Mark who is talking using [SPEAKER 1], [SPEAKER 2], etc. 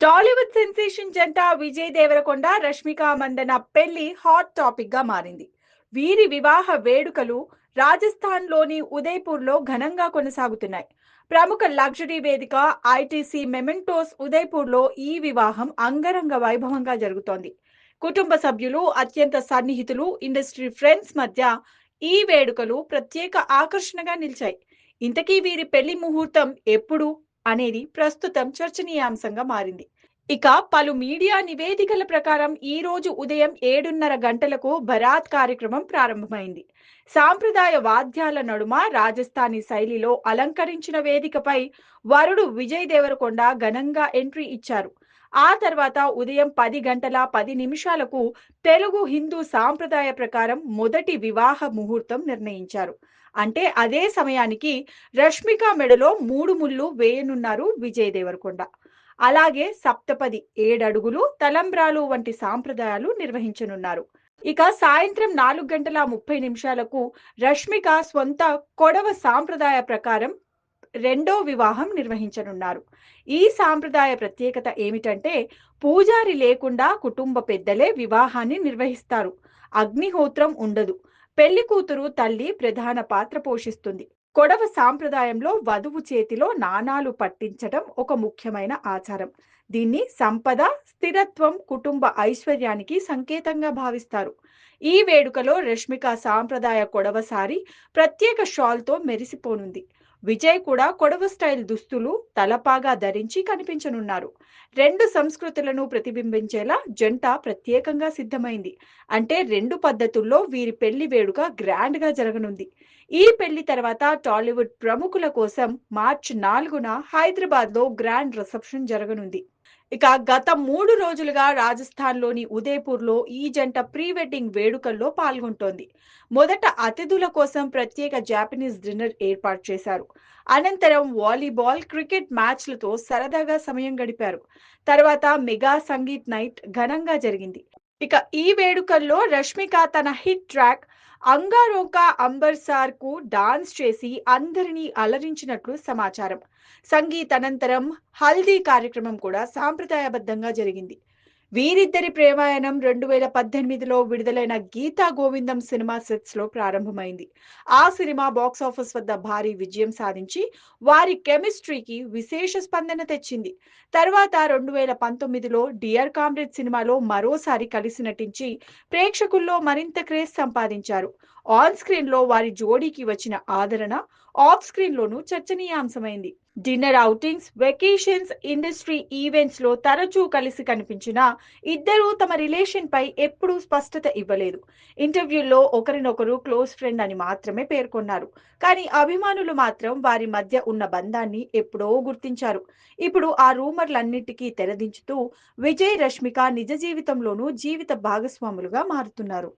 [SPEAKER 1] Tollywood sensation జంట విజయ్ దేవరకొండ, రష్మిక మందన పెళ్లి hot topic గా మారింది. వీరి వివాహ వేడుకలు రాజస్థాన్లోని ఉదయ్పూర్లో ఘనంగా కొనసాగుతున్నాయి. ప్రముఖ లగ్జరీ వేదిక ఐటీసీ మెమెంటోస్ ఉదయ్పూర్లో ఈ వివాహం అంగరంగ వైభవంగా జరుగుతోంది. కుటుంబ సభ్యులు, అత్యంత సన్నిహితులు, ఇండస్ట్రీ ఫ్రెండ్స్ మధ్య ఈ వేడుకలు ప్రత్యేక ఆకర్షణగా నిలిచాయి. ఇంతకీ వీరి పెళ్లి ముహూర్తం ఎప్పుడు అనేది ప్రస్తుతం చర్చనీయాంశంగా మారింది. ఇక పలు మీడియా నివేదికల ప్రకారం ఈ రోజు ఉదయం 7:30 గంటలకు బరాత్ కార్యక్రమం ప్రారంభమైంది. సాంప్రదాయ వాద్యాల నడుమ రాజస్థానీ శైలిలో అలంకరించిన వేదికపై వరుడు విజయ్ దేవరకొండ ఘనంగా ఎంట్రీ ఇచ్చారు. ఆ తర్వాత ఉదయం 10:10 తెలుగు హిందూ సాంప్రదాయ ప్రకారం మొదటి వివాహ ముహూర్తం నిర్ణయించారు. అంటే అదే సమయానికి రష్మిక మెడలో 3 ముళ్ళు వేయనున్నారు విజయ్ దేవరకొండ. అలాగే సప్తపది, 7 అడుగులు, తలంబ్రాలు వంటి సాంప్రదాయాలు నిర్వహించనున్నారు. ఇక సాయంత్రం 4:30 రష్మిక స్వంత కొడవ సాంప్రదాయ ప్రకారం రెండో వివాహం నిర్వహించనున్నారు. ఈ సాంప్రదాయ ప్రత్యేకత ఏమిటంటే పూజారి లేకుండా కుటుంబ పెద్దలే వివాహాన్ని నిర్వహిస్తారు. అగ్నిహోత్రం ఉండదు. పెళ్లి కూతురు తల్లి ప్రధాన పాత్ర పోషిస్తుంది. కొడవ సాంప్రదాయంలో వధువు చేతిలో నాణాలు పట్టించడం ఒక ముఖ్యమైన ఆచారం. దీన్ని సంపద, స్థిరత్వం, కుటుంబ ఐశ్వర్యానికి సంకేతంగా భావిస్తారు. ఈ వేడుకలో రష్మిక సాంప్రదాయ కొడవ సారి ప్రత్యేక షాల్తో మెరిసిపోనుంది. విజయ్ కూడా కొడవ స్టైల్ దుస్తులు, తలపాగా ధరించి కనిపించనున్నారు. రెండు సంస్కృతులను ప్రతిబింబించేలా జంట ప్రత్యేకంగా సిద్ధమైంది. అంటే రెండు పద్ధతుల్లో వీరి పెళ్లి వేడుక గ్రాండ్ గా జరగనుంది. ఈ పెళ్లి తర్వాత టాలీవుడ్ ప్రముఖుల కోసం మార్చి 4న హైదరాబాద్ లో గ్రాండ్ రిసెప్షన్ జరగనుంది. ఇక గత 3 రోజులుగా రాజస్థాన్లోని ఉదయపూర్లో ఈ జంట ప్రీ వెడ్డింగ్ వేడుకల్లో పాల్గొంటోంది. మొదట అతిథుల కోసం ప్రత్యేక జాపనీస్ డిన్నర్ ఏర్పాటు చేశారు. అనంతరం వాలీబాల్, క్రికెట్ మ్యాచ్లతో సరదాగా సమయం గడిపారు. తర్వాత మెగా సంగీత్ నైట్ ఘనంగా జరిగింది. ఇక ఈ వేడుకల్లో రష్మిక తన హిట్ ట్రాక్ అంగారోకా అంబర్సార్ కు డాన్స్ చేసి అందరినీ అలరించినట్లు సమాచారం. సంగీత్ అనంతరం హల్దీ కార్యక్రమం కూడా సాంప్రదాయబద్ధంగా జరిగింది. వీరిద్దరి ప్రేమాయణం 2018లో విడుదలైన గీతా గోవిందం సినిమా సెట్స్ లో ప్రారంభమైంది. ఆ సినిమా బాక్సాఫీస్ వద్ద భారీ విజయం సాధించి వారి కెమిస్ట్రీకి విశేష స్పందన తెచ్చింది. తర్వాత 2019లో డియర్ కామ్రేడ్ సినిమాలో మరోసారి కలిసి నటించి ప్రేక్షకుల్లో మరింత క్రేజ్ సంపాదించారు. ఆన్ స్క్రీన్ లో వారి జోడీకి వచ్చిన ఆదరణ ఆఫ్ స్క్రీన్ లోనూ చర్చనీయాంశమైంది. Dinner outings, vacations, industry events లో తరచూ కలిసి కనిపించినా ఇద్దరూ తమ రిలేషన్ పై ఎప్పుడూ స్పష్టత ఇవ్వలేదు. ఇంటర్వ్యూల్లో ఒకరినొకరు క్లోజ్ ఫ్రెండ్ అని మాత్రమే పేర్కొన్నారు. కానీ అభిమానులు మాత్రం వారి మధ్య ఉన్న బంధాన్ని ఎప్పుడో గుర్తించారు. ఇప్పుడు ఆ రూమర్లన్నిటికీ తెరదించుతూ విజయ్, రష్మిక నిజ జీవితంలోనూ జీవిత భాగస్వాములుగా మారుతున్నారు.